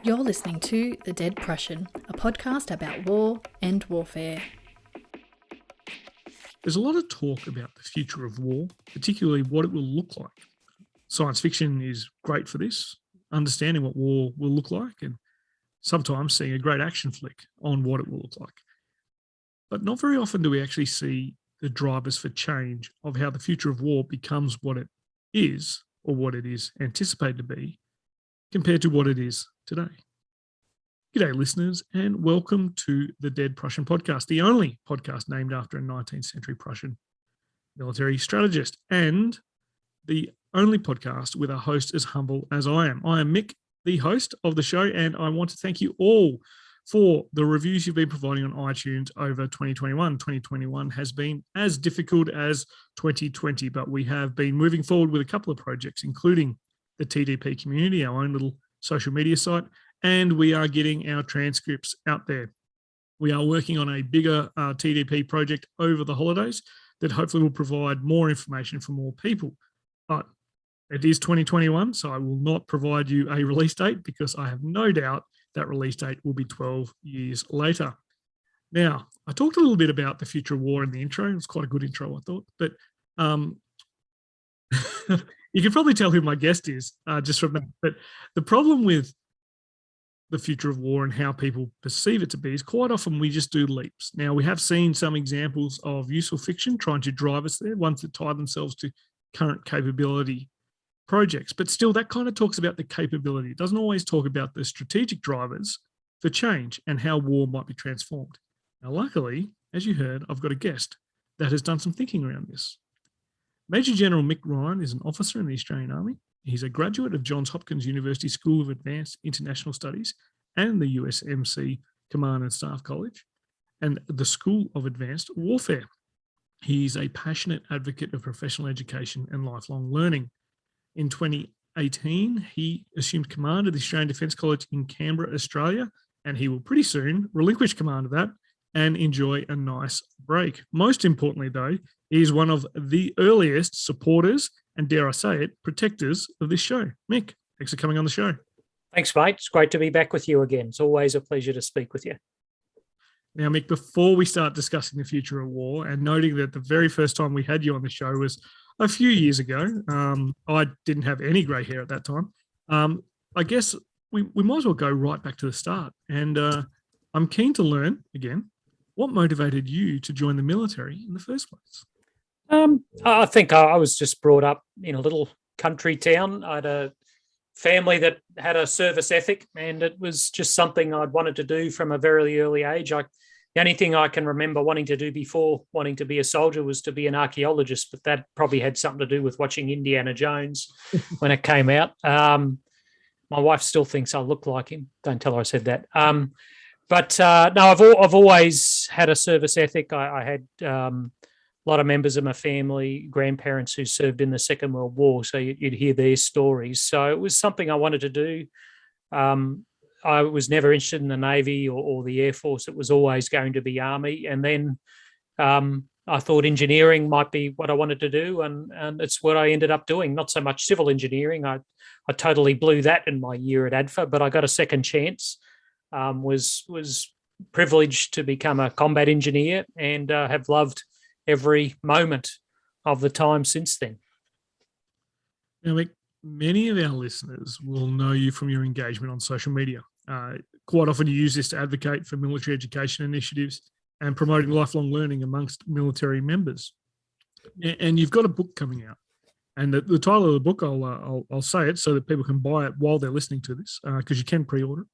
You're listening to The Dead Prussian, a podcast about war and warfare. There's a lot of talk about the future of war, particularly what it will look like. Science fiction is great for this, understanding what war will look like and sometimes seeing a great action flick on what it will look like. But not very often do we actually see the drivers for change of how the future of war becomes what it is or what it is anticipated to be compared to what it is today. G'day, listeners, and welcome to the Dead Prussian podcast, the only podcast named after a 19th century Prussian military strategist, and the only podcast with a host as humble as I am. I am Mick, the host of the show, and I want to thank you all for the reviews you've been providing on iTunes over 2021. 2021 has been as difficult as 2020, but we have been moving forward with a couple of projects, including the TDP community, our own little social media site, and we are getting our transcripts out there. We are working on a bigger TDP project over the holidays that hopefully will provide more information for more people. But it is 2021, so I will not provide you a release date because I have no doubt that release date will be 12 years later. Now, I talked a little bit about the future of war in the intro. It was quite a good intro, I thought. But you can probably tell who my guest is just from that. But the problem with the future of war and how people perceive it to be is quite often we just do leaps. Now, we have seen some examples of useful fiction trying to drive us there, ones that tie themselves to current capability projects. But still, that kind of talks about the capability. It doesn't always talk about the strategic drivers for change and how war might be transformed. Now, luckily, as you heard, I've got a guest that has done some thinking around this. Major General Mick Ryan is an officer in the Australian Army. He's a graduate of Johns Hopkins University School of Advanced International Studies and the USMC Command and Staff College and the School of Advanced Warfare. He's a passionate advocate of professional education and lifelong learning. In 2018, he assumed command of the Australian Defence College in Canberra, Australia, and he will pretty soon relinquish command of that and enjoy a nice break. Most importantly, though, he is one of the earliest supporters and, dare I say it, protectors of this show. Mick, thanks for coming on the show. Thanks, mate. It's great to be back with you again. It's always a pleasure to speak with you. Now, Mick, before we start discussing the future of war and noting that the very first time we had you on the show was a few years ago, I didn't have any grey hair at that time. I guess we might as well go right back to the start. And I'm keen to learn, again, what motivated you to join the military in the first place? I think I was just brought up in a little country town. I had a family that had a service ethic, and it was just something I'd wanted to do from a very early age. The only thing I can remember wanting to do before wanting to be a soldier was to be an archaeologist, but that probably had something to do with watching Indiana Jones when it came out. My wife still thinks I look like him. Don't tell her I said that. But no, I've always had a service ethic. I had a lot of members of my family, grandparents who served in the Second World War, so you'd hear their stories. So it was something I wanted to do. I was never interested in the Navy or the Air Force. It was always going to be Army. And then I thought engineering might be what I wanted to do, and it's what I ended up doing. Not so much civil engineering. I totally blew that in my year at ADFA, but I got a second chance. Was privileged to become a combat engineer and have loved every moment of the time since then. Now, Mick, many of our listeners will know you from your engagement on social media. Quite often you use this to advocate for military education initiatives and promoting lifelong learning amongst military members. And you've got a book coming out. And the title of the book, I'll say it so that people can buy it while they're listening to this, because you can pre-order it.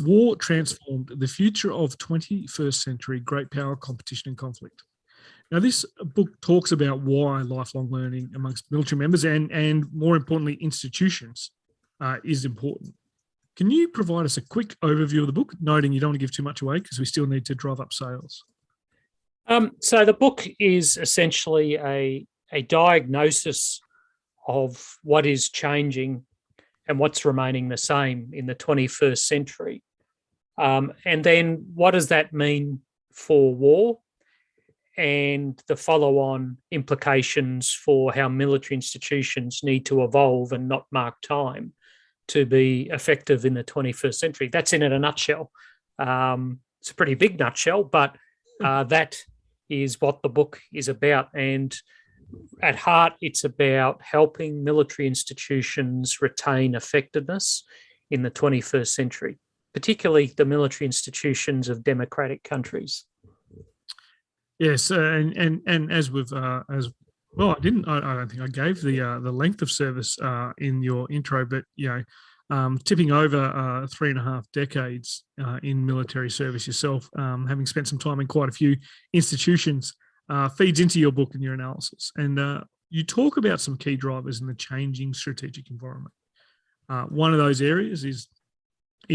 War Transformed: The Future of 21st Century Great Power, Competition and Conflict. Now, this book talks about why lifelong learning amongst military members and more importantly, institutions is important. Can you provide us a quick overview of the book, noting you don't want to give too much away because we still need to drive up sales? So the book is essentially a diagnosis of what is changing and what's remaining the same in the 21st century. And then what does that mean for war and the follow-on implications for how military institutions need to evolve and not mark time to be effective in the 21st century. That's in it a nutshell. It's a pretty big nutshell, but that is what the book is about. And at heart, it's about helping military institutions retain effectiveness in the 21st century, particularly the military institutions of democratic countries. Yes, and as we've as well, I don't think I gave the length of service in your intro, but tipping over 3.5 decades in military service yourself, having spent some time in quite a few institutions, feeds into your book and your analysis. And you talk about some key drivers in the changing strategic environment. One of those areas is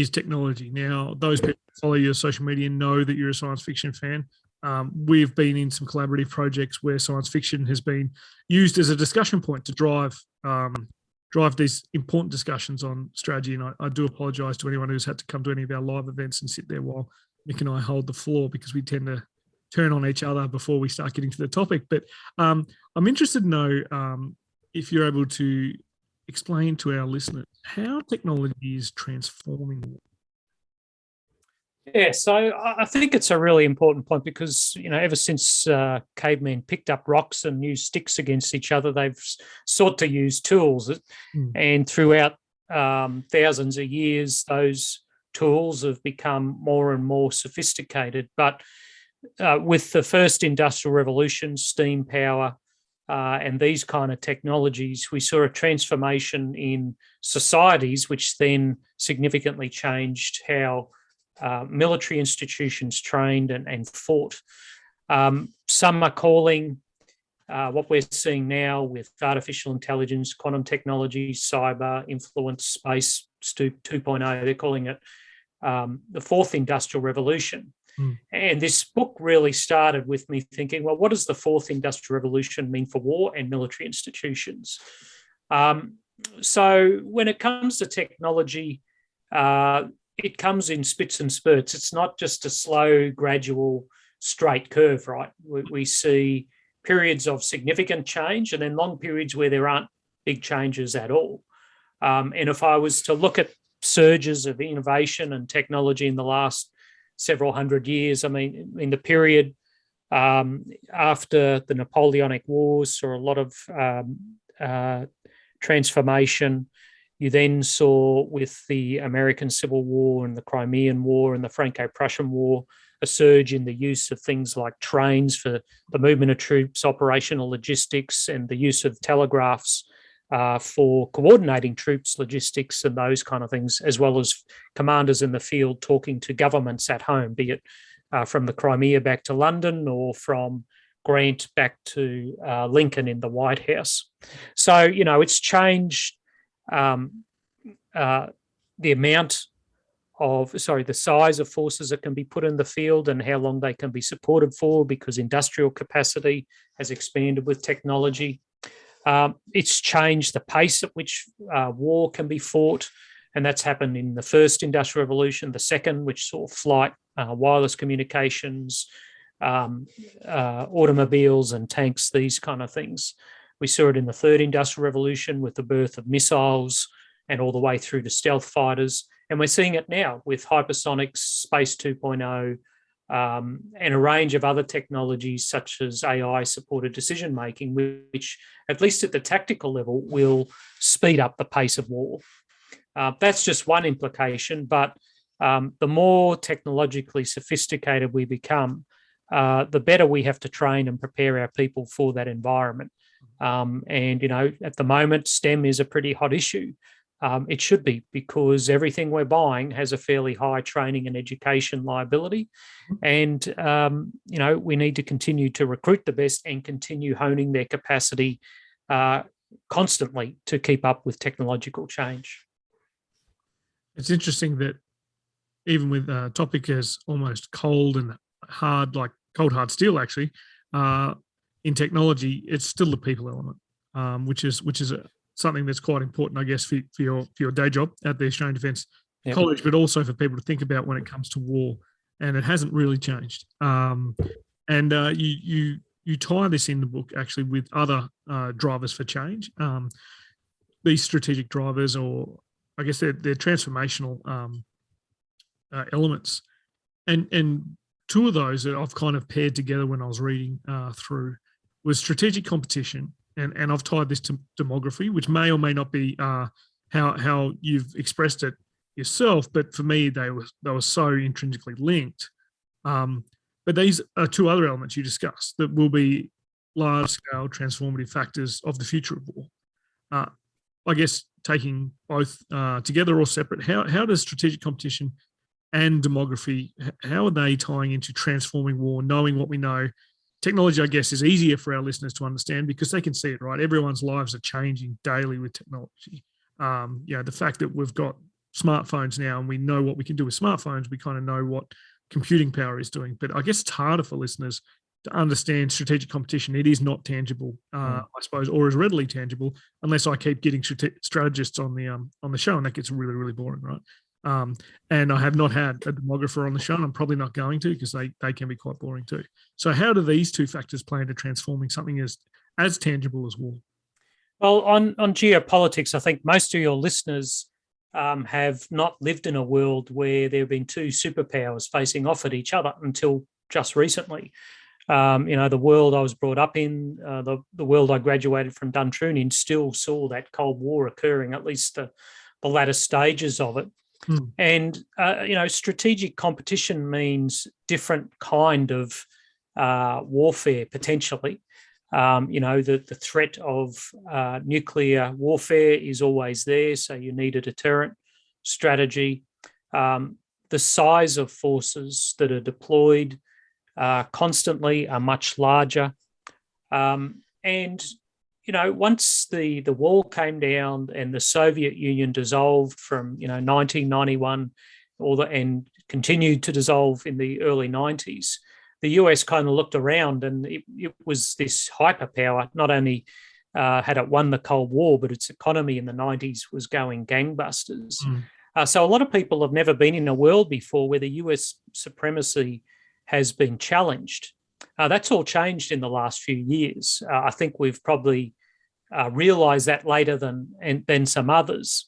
technology. Now, those people who follow your social media know that you're a science fiction fan. We've been in some collaborative projects where science fiction has been used as a discussion point to drive these important discussions on strategy. And I do apologise to anyone who's had to come to any of our live events and sit there while Mick and I hold the floor, because we tend to turn on each other before we start getting to the topic. But I'm interested to know if you're able to explain to our listeners how technology is transforming. Yeah, so I think it's a really important point because, ever since cavemen picked up rocks and used sticks against each other, they've sought to use tools. And throughout thousands of years, those tools have become more and more sophisticated. But with the first industrial revolution, steam power, and these kind of technologies, we saw a transformation in societies, which then significantly changed how military institutions trained and fought. Some are calling what we're seeing now with artificial intelligence, quantum technology, cyber, influence, space 2.0, they're calling it the fourth industrial revolution. And this book really started with me thinking, well, what does the fourth industrial revolution mean for war and military institutions? So when it comes to technology, it comes in spits and spurts. It's not just a slow, gradual, straight curve, right? We see periods of significant change and then long periods where there aren't big changes at all. And if I was to look at surges of innovation and technology in the last several hundred years, I mean, in the period after the Napoleonic Wars saw a lot of transformation. You then saw with the American Civil War and the Crimean War and the Franco-Prussian War, a surge in the use of things like trains for the movement of troops, operational logistics, and the use of telegraphs for coordinating troops, logistics, and those kind of things, as well as commanders in the field talking to governments at home, be it from the Crimea back to London or from Grant back to Lincoln in the White House. So, it's changed the size of forces that can be put in the field and how long they can be supported for, because industrial capacity has expanded with technology. It's changed the pace at which war can be fought, and that's happened in the first industrial revolution, the second, which saw flight, wireless communications, automobiles and tanks, these kind of things. We saw it in the third industrial revolution with the birth of missiles and all the way through to stealth fighters. And we're seeing it now with hypersonics, Space 2.0, and a range of other technologies such as AI-supported decision-making, which, at least at the tactical level, will speed up the pace of war. That's just one implication, but the more technologically sophisticated we become, the better we have to train and prepare our people for that environment. And, at the moment, STEM is a pretty hot issue. It should be, because everything we're buying has a fairly high training and education liability. And, we need to continue to recruit the best and continue honing their capacity constantly to keep up with technological change. It's interesting that even with a topic as almost cold and hard, like cold, hard steel, actually, in technology, it's still the people element, which is something that's quite important, I guess, for your day job at the Australian Defence College, but also for people to think about when it comes to war. And it hasn't really changed. You tie this in the book actually with other drivers for change. These strategic drivers or I guess they're transformational elements, and two of those that I've kind of paired together when I was reading through was strategic competition, and I've tied this to demography, which may or may not be how you've expressed it yourself, but for me they were so intrinsically linked. But these are two other elements you discussed that will be large-scale transformative factors of the future of war. I guess taking both together or separate, how does strategic competition and demography, how are they tying into transforming war, knowing what we know? Technology, I guess, is easier for our listeners to understand because they can see it, right? Everyone's lives are changing daily with technology. The fact that we've got smartphones now and we know what we can do with smartphones, we kind of know what computing power is doing. But I guess it's harder for listeners to understand strategic competition. It is not tangible, I suppose, or as readily tangible, unless I keep getting strategists on the show, and that gets really, really boring, right? And I have not had a demographer on the show, and I'm probably not going to because they can be quite boring too. So how do these two factors play into transforming something as tangible as war? Well, on geopolitics, I think most of your listeners have not lived in a world where there have been two superpowers facing off at each other until just recently. The world I was brought up in, the world I graduated from Duntroon in, still saw that Cold War occurring, at least the latter stages of it. And, strategic competition means different kind of warfare, potentially. The threat of nuclear warfare is always there, so you need a deterrent strategy. The size of forces that are deployed constantly are much larger. Once the wall came down and the Soviet Union dissolved from 1991 and continued to dissolve in the early 90s, the US kind of looked around and it was this hyperpower. Not only had it won the Cold War, but its economy in the 90s was going gangbusters. So a lot of people have never been in a world before where the US supremacy has been challenged. That's all changed in the last few years. I think we've probably realised that later than some others.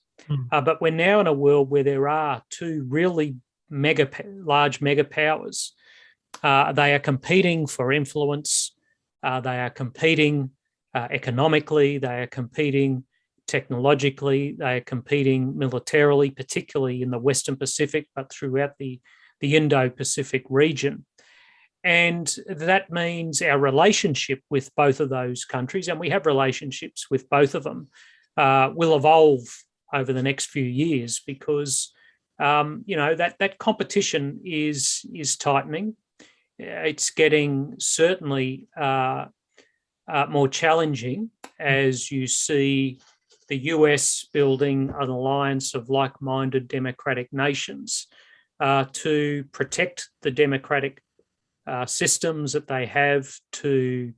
But we're now in a world where there are two really large mega powers. They are competing for influence. They are competing economically. They are competing technologically. They are competing militarily, particularly in the Western Pacific, but throughout the Indo-Pacific region. And that means our relationship with both of those countries, and we have relationships with both of them, will evolve over the next few years because, that competition is tightening. It's getting certainly more challenging as you see the US building an alliance of like-minded democratic nations to protect the democratic systems that they have, to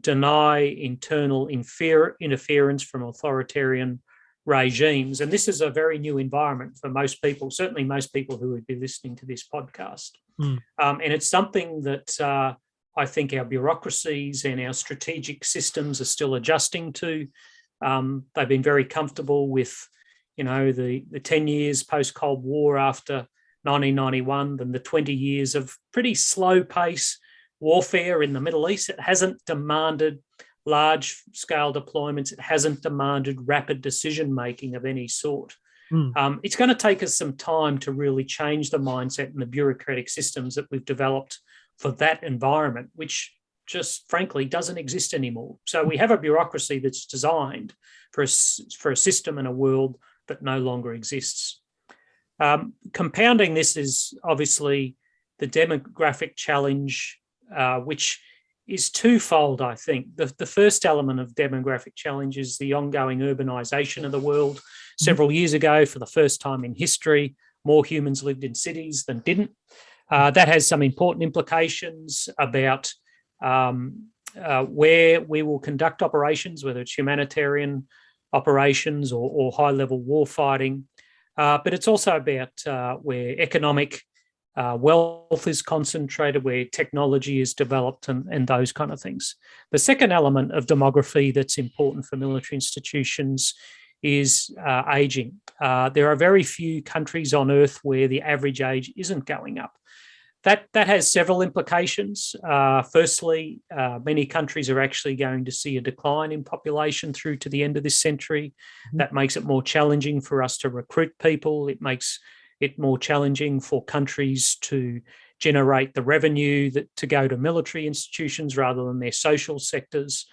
deny internal interference from authoritarian regimes. And this is a very new environment for most people, certainly most people who would be listening to this podcast. And it's something that I think our bureaucracies and our strategic systems are still adjusting to. They've been very comfortable with, the 10 years post-Cold War after 1991 and the 20 years of pretty slow-pace warfare in the Middle East. It hasn't demanded large-scale deployments. It hasn't demanded rapid decision-making of any sort. It's going to take us some time to really change the mindset and the bureaucratic systems that we've developed for that environment, which just frankly doesn't exist anymore. So we have a bureaucracy that's designed for a system and a world that no longer exists. Compounding this is obviously the demographic challenge, which is twofold, I think. The first element of demographic challenge is the ongoing urbanisation of the world. Several years ago, for the first time in history, more humans lived in cities than didn't. That has some important implications about where we will conduct operations, whether it's humanitarian operations or high-level war fighting. But it's also about where economic wealth is concentrated, where technology is developed and those kind of things. The second element of demography that's important for military institutions is aging. There are very few countries on Earth where the average age isn't going up. That has several implications. Firstly, many countries are actually going to see a decline in population through to the end of this century. Mm-hmm. That makes it more challenging for us to recruit people. It makes it more challenging for countries to generate the revenue to go to military institutions rather than their social sectors.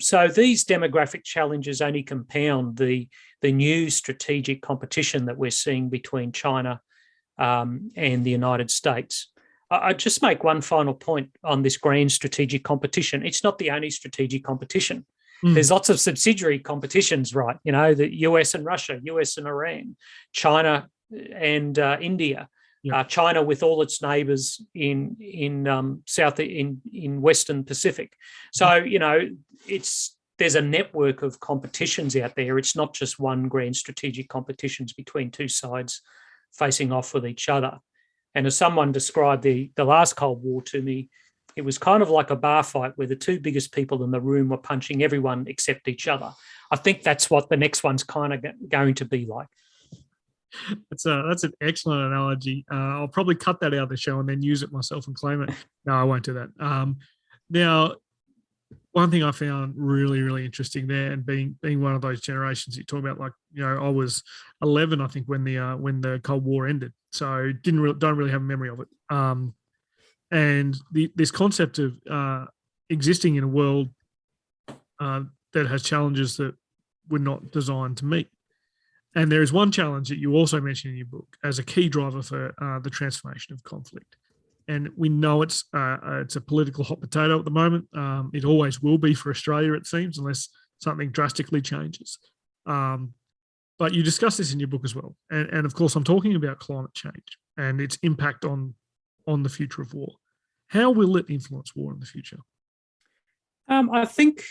So these demographic challenges only compound the new strategic competition that we're seeing between China and the United States. I'd just make one final point on this grand strategic competition. It's not the only strategic competition. There's lots of subsidiary competitions, right? You know, the US and Russia, US and Iran, China and India, China with all its neighbours in Western Pacific. So, you know, there's a network of competitions out there. It's not just one grand strategic competitions between two sides facing off with each other. And as someone described the last Cold War to me, it was kind of like a bar fight where the two biggest people in the room were punching everyone except each other. I think that's what the next one's kind of going to be like. That's an excellent analogy. I'll probably cut that out of the show and then use it myself and claim it. No, I won't do that. Now, one thing I found really, really interesting there, and being one of those generations you talk about, like, you know, I was 11, I think, when the Cold War ended, so don't really have a memory of it. And this concept of existing in a world that has challenges that we're not designed to meet. And there is one challenge that you also mention in your book as a key driver for the transformation of conflict. And we know it's a political hot potato at the moment. It always will be for Australia, it seems, unless something drastically changes. But you discuss this in your book as well. And of course, I'm talking about climate change and its impact on the future of war. How will it influence war in the future? I think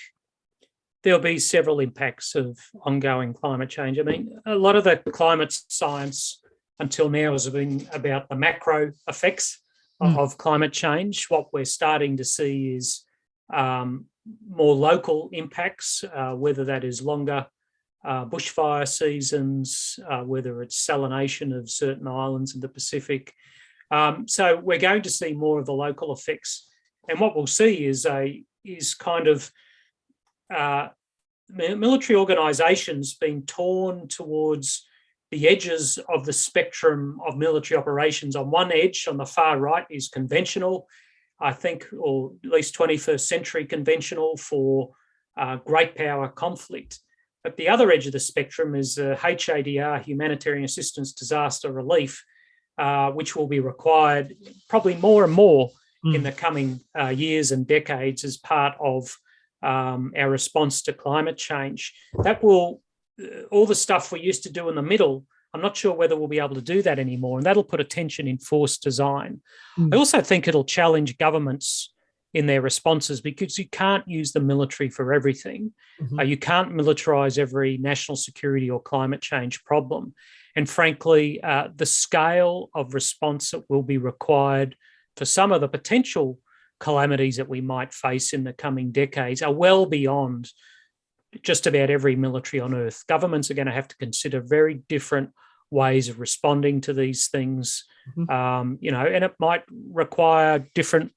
there'll be several impacts of ongoing climate change. I mean, a lot of the climate science until now has been about the macro effects of climate change. What we're starting to see is more local impacts, whether that is longer bushfire seasons, whether it's salination of certain islands in the Pacific. So we're going to see more of the local effects. And what we'll see is kind of military organisations being torn towards the edges of the spectrum of military operations. On one edge, on the far right, is conventional, I think, or at least 21st century conventional for great power conflict. At the other edge of the spectrum is HADR, humanitarian assistance, disaster relief, which will be required probably more and more in the coming years and decades as part of our response to climate change. That will, all the stuff we used to do in the middle, I'm not sure whether we'll be able to do that anymore, and that'll put a tension in force design. I also think it'll challenge governments in their responses because you can't use the military for everything. You can't militarize every national security or climate change problem. And frankly, the scale of response that will be required for some of the potential calamities that we might face in the coming decades are well beyond just about every military on Earth. Governments are going to have to consider very different ways of responding to these things, you know, and it might require different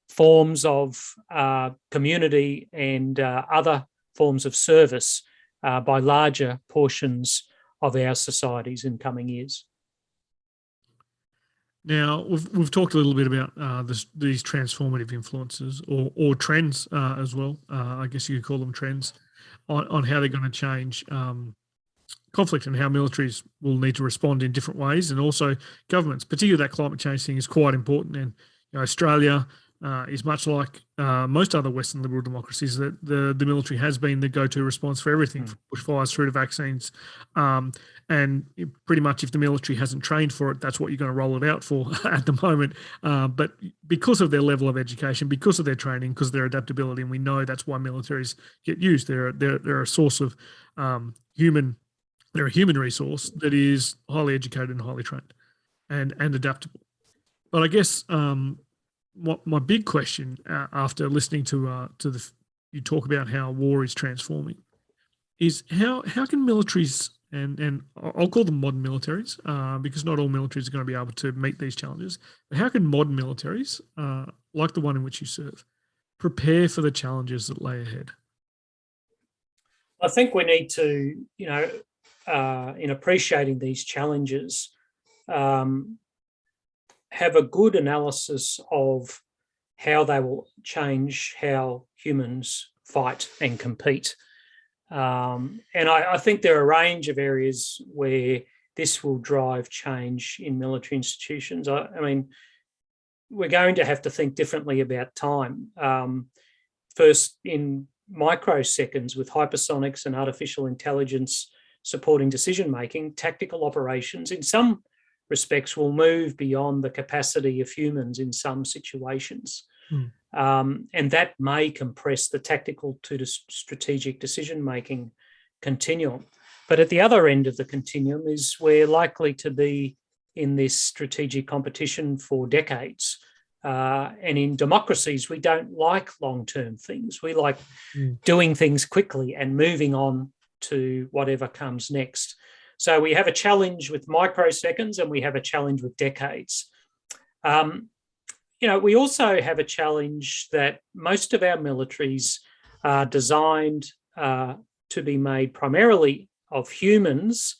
forms of community and other forms of service by larger portions of our societies in coming years. Now, we've talked a little bit about these transformative influences or trends as well. I guess you could call them trends on how they're going to change conflict and how militaries will need to respond in different ways, and also governments. Particularly that climate change thing is quite important. And you know, Australia is much like most other Western liberal democracies, that the military has been the go-to response for everything, from bushfires through to vaccines. And pretty much if the military hasn't trained for it, that's what you're going to roll it out for at the moment. But because of their level of education, because of their training, because of their adaptability, and we know that's why militaries get used. They're a source of they're a human resource that is highly educated and highly trained and adaptable. But I guess my big question after listening to you talk about how war is transforming, is how can militaries, and I'll call them modern militaries, because not all militaries are going to be able to meet these challenges, but how can modern militaries, like the one in which you serve, prepare for the challenges that lay ahead? I think we need to, in appreciating these challenges, have a good analysis of how they will change how humans fight and compete. And I think there are a range of areas where this will drive change in military institutions. I mean, we're going to have to think differently about time. First, in microseconds with hypersonics and artificial intelligence supporting decision making, tactical operations in some respects will move beyond the capacity of humans in some situations. And that may compress the tactical to the strategic decision making continuum. But at the other end of the continuum is we're likely to be in this strategic competition for decades. And in democracies, we don't like long-term things. We like doing things quickly and moving on to whatever comes next. So we have a challenge with microseconds and we have a challenge with decades. We also have a challenge that most of our militaries are designed to be made primarily of humans,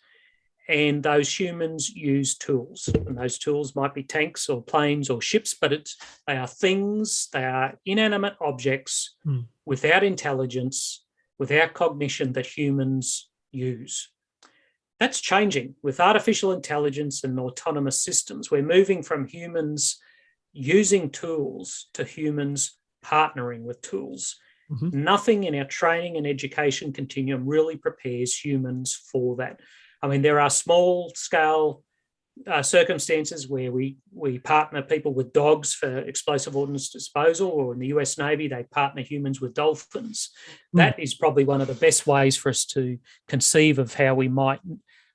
and those humans use tools. And those tools might be tanks or planes or ships, but they are things, they are inanimate objects without intelligence, without cognition that humans use. That's changing with artificial intelligence and autonomous systems. We're moving from humans using tools to humans partnering with tools. Nothing in our training and education continuum really prepares humans for that. I mean, there are small scale circumstances where we partner people with dogs for explosive ordnance disposal, or in the US Navy, they partner humans with dolphins. That is probably one of the best ways for us to conceive of how we might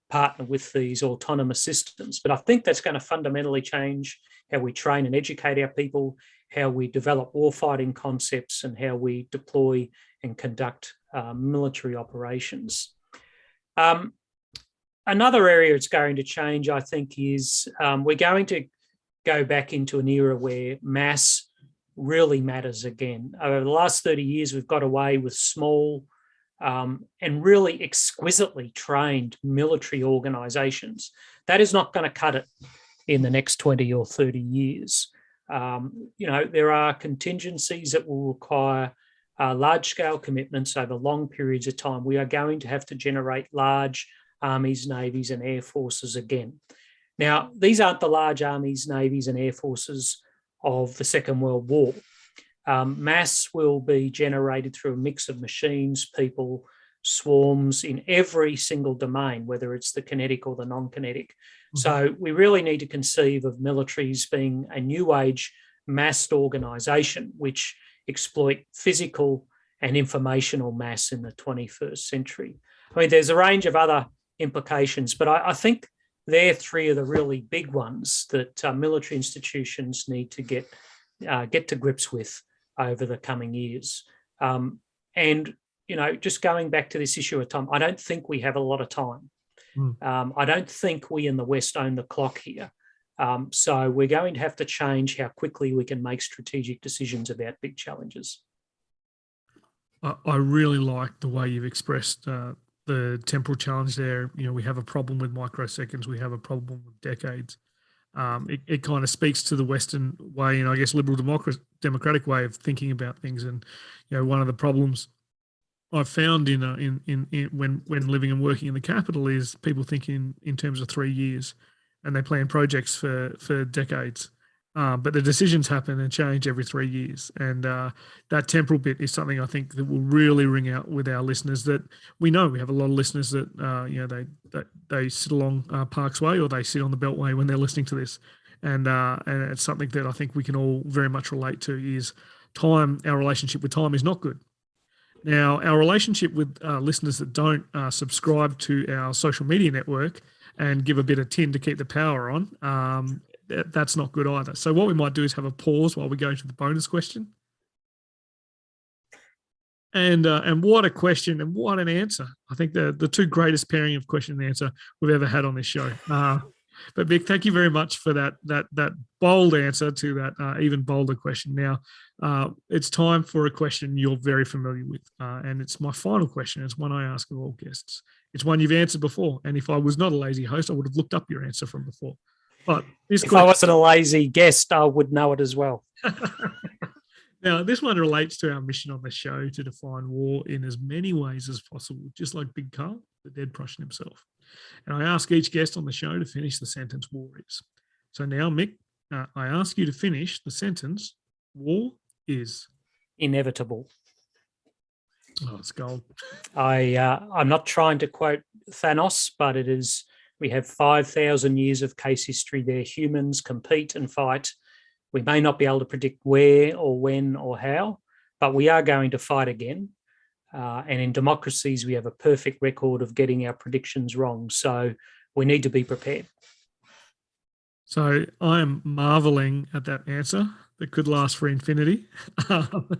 partner with these autonomous systems. But I think that's going to fundamentally change how we train and educate our people, how we develop warfighting concepts, and how we deploy and conduct military operations. Another area it's going to change, I think, is we're going to go back into an era where mass really matters again. Over the last 30 years, we've got away with small and really exquisitely trained military organisations. That is not going to cut it in the next 20 or 30 years. There are contingencies that will require large-scale commitments over long periods of time. We are going to have to generate large armies, navies, and air forces again. Now, these aren't the large armies, navies, and air forces of the Second World War. Mass will be generated through a mix of machines, people, swarms in every single domain, whether it's the kinetic or the non-kinetic. So we really need to conceive of militaries being a new age massed organisation which exploit physical and informational mass in the 21st century. I mean, there's a range of other implications, but I think they're three of the really big ones that military institutions need to get to grips with over the coming years. And, just going back to this issue of time, I don't think we have a lot of time. I don't think we in the West own the clock here. So we're going to have to change how quickly we can make strategic decisions about big challenges. I really like the way you've expressed the temporal challenge there. We have a problem with microseconds. We have a problem with decades. It kind of speaks to the Western way, and I guess liberal democratic way of thinking about things. And one of the problems I've found when living and working in the capital is people thinking in terms of 3 years, and they plan projects for decades. But the decisions happen and change every 3 years. And that temporal bit is something I think that will really ring out with our listeners, that we know we have a lot of listeners that, they sit along Parks Way or they sit on the Beltway when they're listening to this. And it's something that I think we can all very much relate to is time. Our relationship with time is not good. Now, our relationship with listeners that don't subscribe to our social media network and give a bit of tin to keep the power on, that's not good either. So what we might do is have a pause while we go to the bonus question. And what a question and what an answer. I think the two greatest pairing of question and answer we've ever had on this show. But Mick, thank you very much for that bold answer to that even bolder question. Now, it's time for a question you're very familiar with, and it's my final question. It's one I ask of all guests. It's one you've answered before, and if I was not a lazy host, I would have looked up your answer from before. But if I wasn't a lazy guest, I would know it as well. Now, this one relates to our mission on the show to define war in as many ways as possible, just like Big Carl, the dead Prussian himself. And I ask each guest on the show to finish the sentence war is. So now, Mick, I ask you to finish the sentence war is. Inevitable. Oh, it's gold. I'm not trying to quote Thanos, but it is, we have 5,000 years of case history there. Humans compete and fight. We may not be able to predict where or when or how, but we are going to fight again. And in democracies, we have a perfect record of getting our predictions wrong. So we need to be prepared. So I am marveling at that answer that could last for infinity. That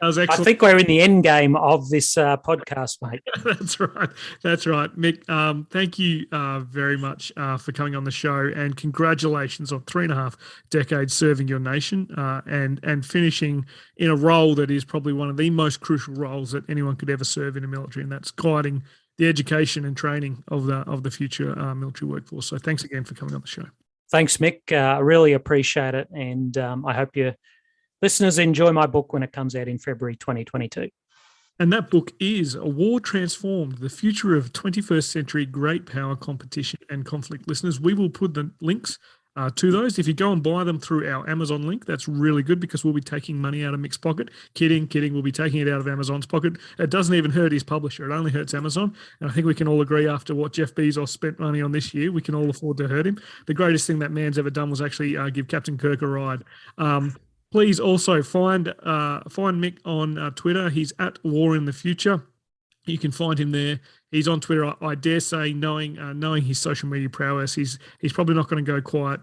was excellent. I think we're in the end game of this podcast, mate. That's right. That's right. Mick, thank you very much for coming on the show, and congratulations on 3.5 decades serving your nation and finishing in a role that is probably one of the most crucial roles that anyone could ever serve in the military, and that's guiding the education and training of the future military workforce. So thanks again for coming on the show. Thanks, Mick. I really appreciate it. And I hope your listeners enjoy my book when it comes out in February 2022. And that book is A War Transformed, The Future of 21st Century Great Power Competition and Conflict. Listeners, we will put the links to those. If you go and buy them through our Amazon link, that's really good because we'll be taking money out of Mick's pocket. Kidding. We'll be taking it out of Amazon's pocket. It doesn't even hurt his publisher. It only hurts Amazon. And I think we can all agree after what Jeff Bezos spent money on this year, we can all afford to hurt him. The greatest thing that man's ever done was actually give Captain Kirk a ride. Please also find Mick on Twitter. He's at War in the Future. You can find him there. He's on Twitter. I dare say, knowing his social media prowess, he's probably not going to go quiet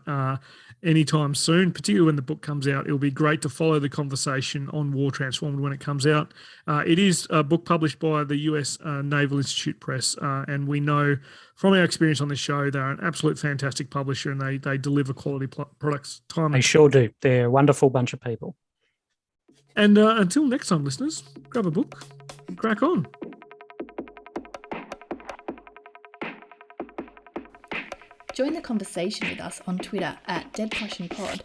anytime soon, particularly when the book comes out. It'll be great to follow the conversation on War Transformed when it comes out. It is a book published by the US Naval Institute Press, and we know from our experience on this show, they're an absolute fantastic publisher, and they deliver quality products time. They sure do. They're a wonderful bunch of people. And until next time, listeners, grab a book and crack on. Join the conversation with us on Twitter at Dead Prussian Pod,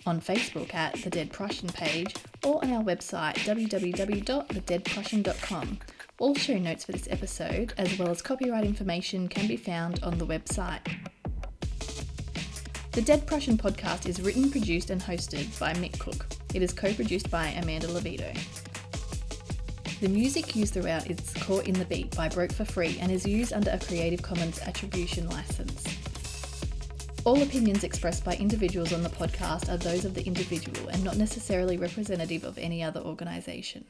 on Facebook at The Dead Prussian page, or on our website www.thedeadprussian.com. All show notes for this episode, as well as copyright information, can be found on the website. The Dead Prussian podcast is written, produced and hosted by Mick Cook. It is co-produced by Amanda Levito. The music used throughout is Caught in the Beat by Broke for Free and is used under a Creative Commons Attribution license. All opinions expressed by individuals on the podcast are those of the individual and not necessarily representative of any other organisation.